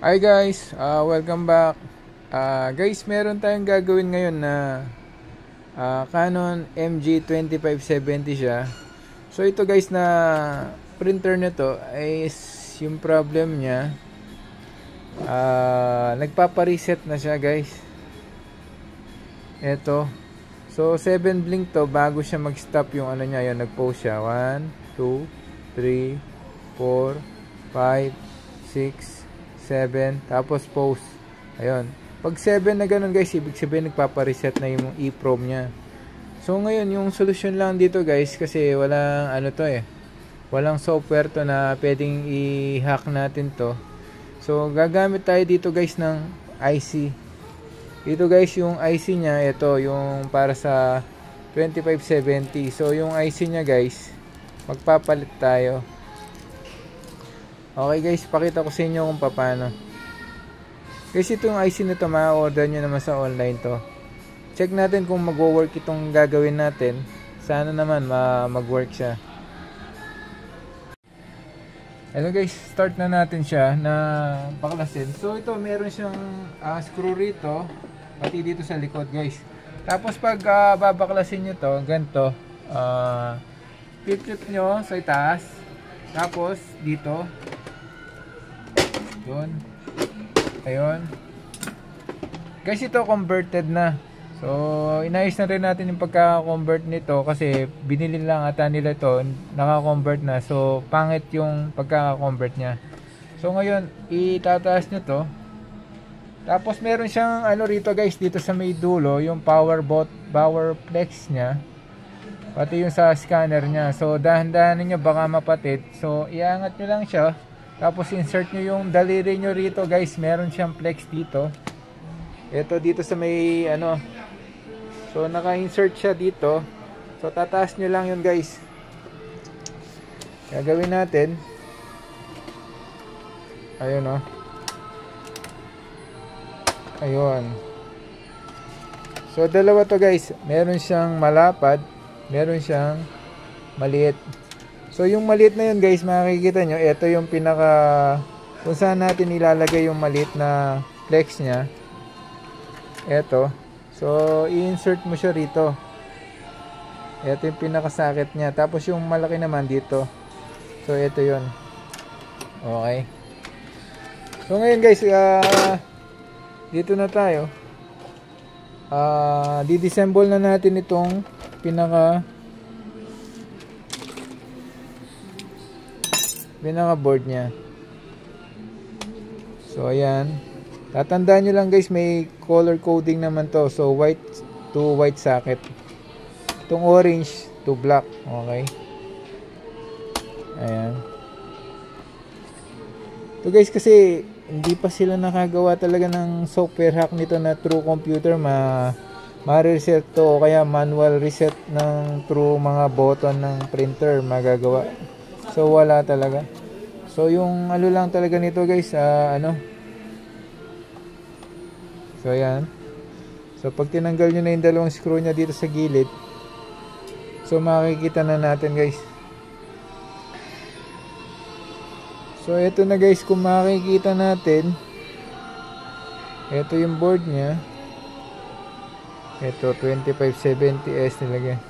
Hi guys, welcome back. Guys, meron tayong gagawin ngayon na Canon MG2570 siya. So ito guys na printer nito is yung problem niya. Nagpapa-reset na siya guys. Ito. So 7 blink to bago siya mag-stop yung ano niya. Yun, nag-pause siya. 1, 2, 3, 4, 5, 6, 7, tapos pause. Ayun. Pag 7 na ganun guys, ibig sabihin nagpapa-reset na yung EEPROM niya. So ngayon, yung solusyon lang dito guys, kasi walang ano to walang software to na pwedeng i-hack natin to. So gagamit tayo dito guys ng IC. Dito guys, yung IC niya, ito yung para sa 2570. So yung IC niya guys, magpapalit tayo. Okay guys, pakita ko sa inyo kung paano. Guys, itong IC na ito, ma-order nyo naman sa online to. Check natin kung mag-work itong gagawin natin. Sana naman mag-work siya. Hello guys, start na natin siya na baklasin. So ito, meron siyang screw rito, pati dito sa likod guys. Tapos pag babaklasin nyo to, ganito, flip nyo sa itaas. Tapos dito, yun, ayun guys, ito converted na. So inayos na rin natin yung pagka-convert nito kasi binili lang ata nila ito, naka-convert na. So pangit yung pagka-convert nya. So ngayon itataas nyo to. Tapos meron siyang ano rito guys, dito sa may dulo, yung power flex nya, pati yung sa scanner nya. So dahan-dahanin nyo, baka mapatid. So iangat nyo lang siya. Tapos insert nyo yung daliri nyo rito guys. Meron siyang flex dito. Ito dito sa may ano. So naka-insert siya dito. So tataas nyo lang yun guys. Gagawin natin. Ayun o. Ayun. So dalawa to guys. Meron siyang malapad, meron siyang maliit. So yung maliit na yun guys, makikita nyo, ito yung pinaka kung saan natin ilalagay yung maliit na flex nya. Ito. So i-insert mo siya rito. Ito yung pinakasakit nya. Tapos yung malaki naman dito. So ito yun. Okay. So ngayon guys, dito na tayo. Di-disassemble na natin itong pinaka board nya. So ayan, tatandaan nyo lang guys, may color coding naman to. So white to white socket, itong orange to black. Okay, ayan. So guys, kasi hindi pa sila nakagawa talaga ng software hack nito na through computer ma-reset to, o kaya manual reset ng through mga button ng printer magagawa. So wala talaga. So yung ano lang talaga nito guys, ano. So ayan. So pag tinanggal nyo na yung dalawang screw nya dito sa gilid, so makikita na natin guys. So ito na guys, kung makikita natin, ito yung board nya. Ito 2570S nilagay.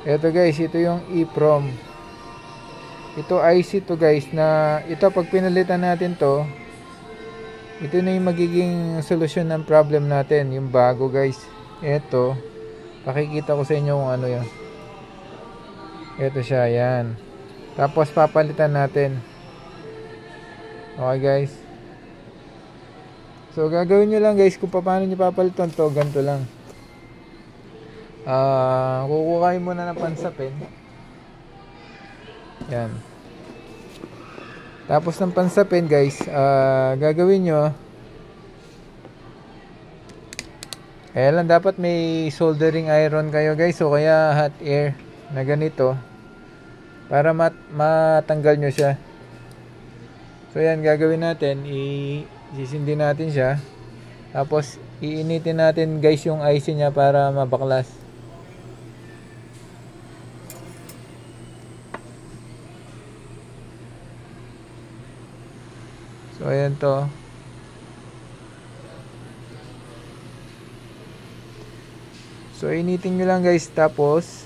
Ito guys, ito yung EEPROM. Ito IC to guys, na ito pag pinalitan natin to, ito na yung magiging solusyon ng problem natin, yung bago guys. Ito, pakikita ko sa inyo kung ano yan. Ito siya, yan. Tapos papalitan natin. Okay guys. So gagawin nyo lang guys, kung paano nyo papalitan to, ganito lang. Kukukain muna ng pansapin. Yan. Tapos ng pansapin guys, gagawin nyo, kaya lang dapat may soldering iron kayo guys, o kaya hot air na ganito para matanggal nyo siya. So yan, gagawin natin, isisindi natin siya. Tapos iinitin natin guys yung IC nya para mabaklas. So ayan to. So initin nyo lang guys, tapos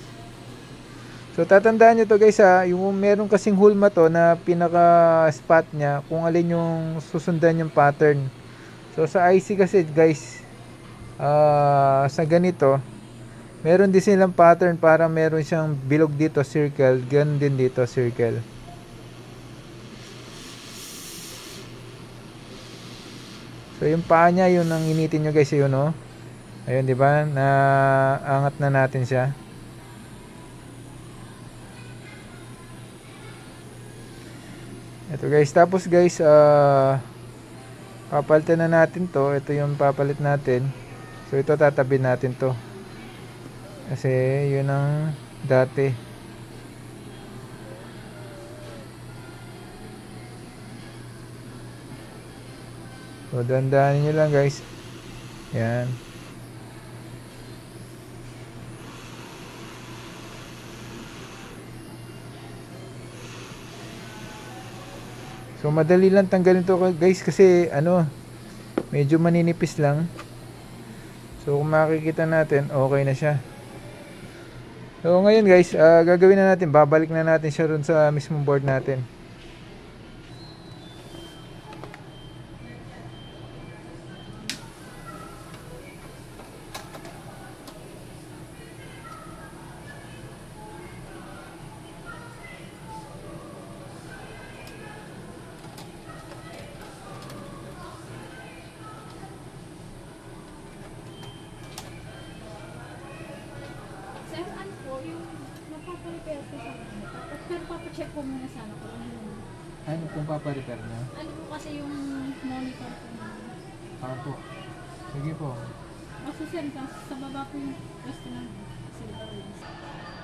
so tatandaan nyo to guys ha, yung meron kasing hulma to na pinaka spot nya kung alin yung susundan yung pattern. So sa IC kasi guys, sa ganito meron din silang pattern, para meron siyang bilog dito circle, ganun din dito circle. So yung paa niya, yun ang initin nyo guys, yun oh. Ayun, di ba? Naangat na natin siya. Ito guys, tapos guys, papalitan na natin to. Ito yung papalit natin. So ito tatabi natin to. Kasi yun ang dati. So dandanin nyo lang guys. Yan. So madali lang tanggalin to guys, kasi ano, medyo maninipis lang. So kung makikita natin, okay na siya. So ngayon guys, gagawin na natin, babalik na natin siya dun sa mismong board natin. Check ko muna sana kung ano yung... Ano kung paparepair niya? Ano po kasi yung monitor ko na... Po. Sige po. Masasend ka, sa baba po yung gusto na silver.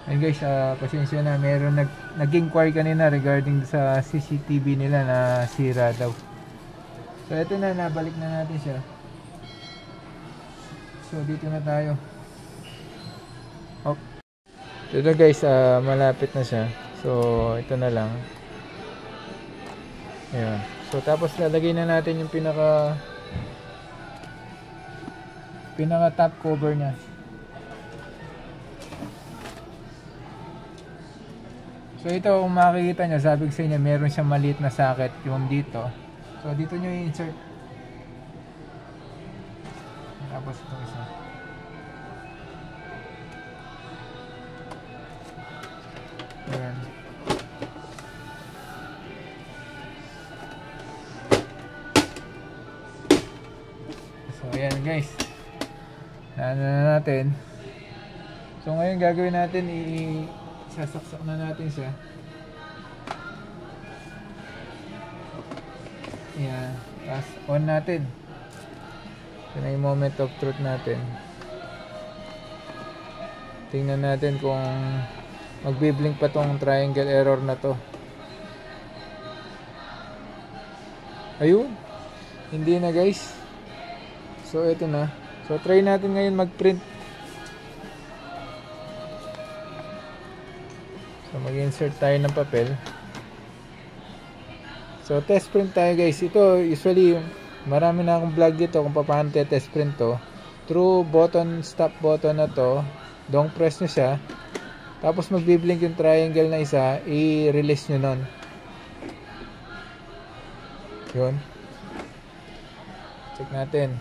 Ayun guys, pasensya na, meron nag-inquire kanina regarding sa CCTV nila na sira daw. So ito na, nabalik na natin siya. So dito na tayo. Oh. Ito guys, malapit na siya. So ito na lang. Ayan. So tapos lalagay na natin yung pinaka top cover niya. So ito, kung makikita nyo, sabi ko sa inyo, meron siyang maliit na socket yung dito. So dito nyo i-insert. Tapos ito isa. Ayan. So ayan guys, na natin. So ngayon gagawin natin, sasaksak na natin siya. Ayan. Tapos on natin. Ito na yung moment of truth natin. Tingnan natin kung magbiblink pa tong triangle error na to. Ayun, hindi na guys. So ito na. So try natin ngayon mag-print. So mag-insert tayo ng papel. So test print tayo guys. Ito usually marami na akong vlog dito kung paano test print to. Through button, stop button na to, long press nyo siya. Tapos magbiblink yung triangle na isa, i-release nyo nun. Yun. Check natin.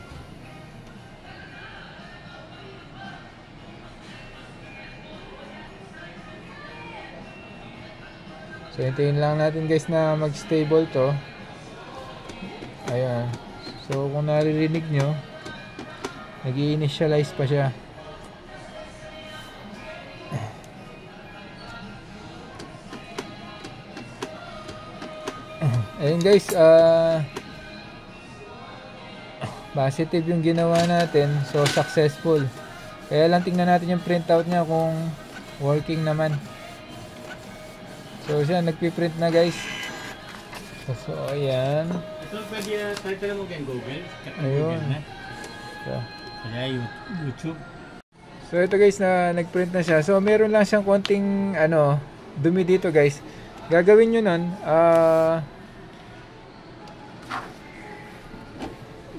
So hintayin lang natin guys na mag-stable to. Ayan. So kung naririnig nyo, nag-i-initialize pa siya. Ayun guys, positive yung ginawa natin. So successful. Kaya lang tingnan natin yung printout niya kung working naman. So siya, nagpiprint na guys. So ayan. Ito pwede tayo mo kay Google. Ayun. So, kaya YouTube. so ito guys, na nagprint na siya. So meron lang siyang konting dumi dito guys. Gagawin nyo nun,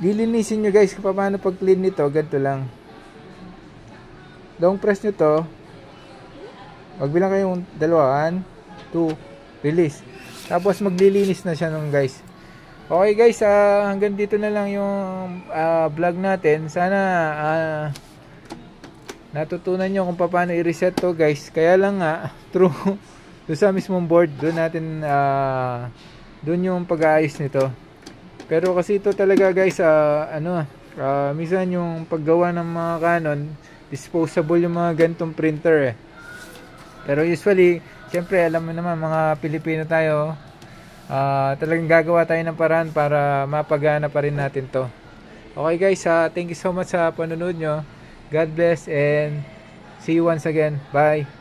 lilinisin nyo guys kung paano pag clean nito. Ganito lang. long press nyo to, magbilang kayong 2, 2, release. Tapos maglilinis na siya nung guys. Okay guys, hanggang dito na lang yung vlog natin. Sana natutunan nyo kung paano i-reset to guys. Kaya lang nga, through doon sa mismong board, doon natin doon yung pag-aayos nito. Pero kasi ito talaga guys, minsan yung paggawa ng mga Canon, disposable yung mga gantong printer eh. Pero usually, syempre alam mo naman mga Pilipino tayo, talagang gagawa tayo ng paraan para mapagana pa rin natin to. Okay guys, thank you so much sa panonood nyo. God bless and see you once again. Bye!